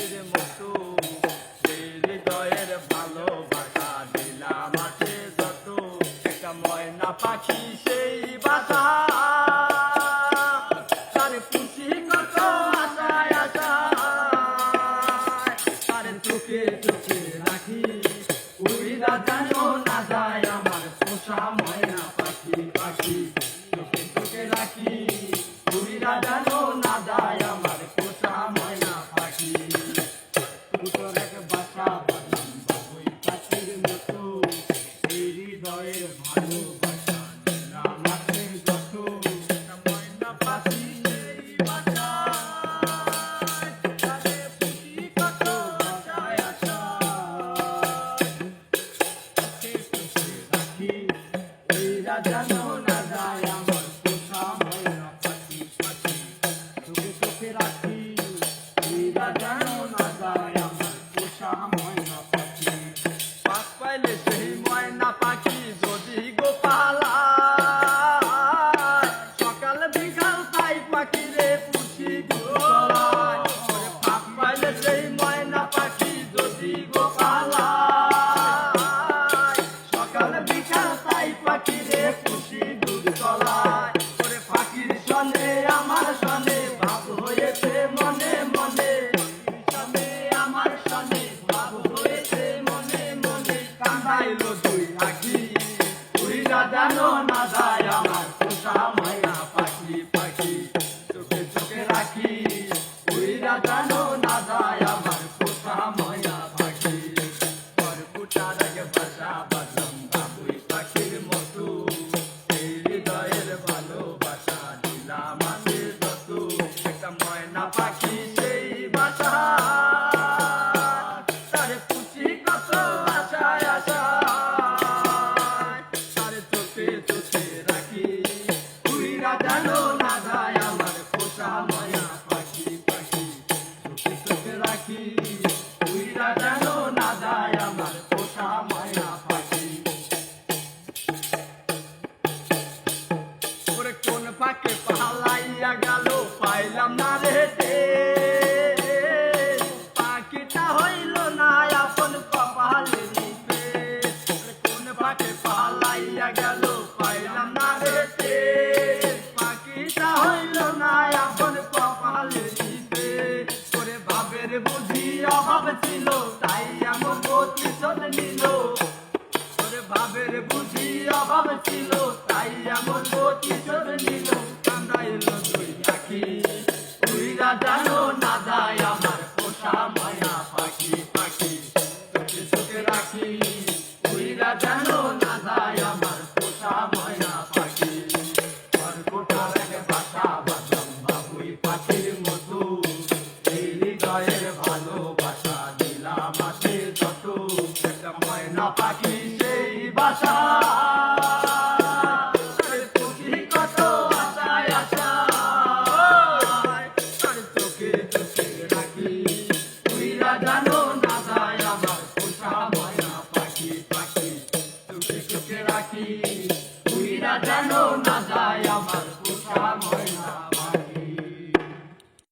পাখির মতো হৃদয়ের ভালোবাসা দিলাম আছে যত একটা ময়না পাখি সেই বাসা তার খুশি কত আশায় আশায় তার চোখে চোখে রাখি উড়িরা যেন না যায় আমার পোষা ময়না পাখি পাখি চোখে চোখে রাখি উড়িরা যেন না যায় আমার পোষা ময়না পাখি দুটোর এক বাসা বাঁধলাম বাবুই পাখির মতো এই হৃদয়ের ভালোবাসা দিলাম আছে যত একটা ময়না পাখি সেই বাসা তারে খুশি কত আশায় আশায় চোখে চোখে রাখি উড়িরা যেন না যায় আমার পোষা ময়না পাখি পাখি চোখে চোখে রাখি উড়িরা যেন না যায় আমার পোষা ময়না পাখি পাক পাইলে সেই ময়না পাখি যদি গোপালায় সকাল বিকাল তাই পাখি রে পুষি গোপালায় পাক পাইলে সেই ময়না পাখি যদি গোপালায় সকাল বিকাল তাই পাখি রে পুষি দুধতলায় ওরে পাখির সনে আমার সনে ভাব হয়েছে মনে মনে সনে আমার সনে ভাব হয়েছে মনে মনে কান্দাইলো দুই আখি উড়িরা যেন না যায় আমার পোষা ময়না পাখি পাখি চোখে চোখে রাখি উড়িরা যেন না যায় আমার পোষা ময়না পাখি পরপুটার আগে বাসা বাঁধলাম বাবুই পাখির মতো এই হৃদয়ের ভালোবাসা দিলাম আছে যত একটা ময়না পাখি সেই বাসা তারে খুশি কত আশায় আশায় তারে চোখে চোখে রাখি উড়িরা যেন না যায় আমার পোষা ময়না পাখি পাখি চোখে চোখে রাখি উড়িরা যেন না যায় আমার পোষা ময়না পাখি ওরে কোন পাকে পালাইয়া গেল পাইলাম না রে পাখিটা হইল না আপন কপালে নিতে কোন পাকে পালাইয়া গেল পাইলাম না রে পাখিটা হইল না আপন কপালে নিতে ওরে ভাবের বুঝি অভাব ছিল তাই এমন প্রতিশোধ নিল ওরে ভাবের বুঝি অভাব ছিল তাই এমন প্রতিশোধ নিল কান্দাইলো দুই আখি উড়িরা যেন না যায় আমার পোষা ময়না পাখি পাখি চোখে চোখে রাখি উড়িরা যেন না যায় আমার পোষা ময়না পাখি পরপুটার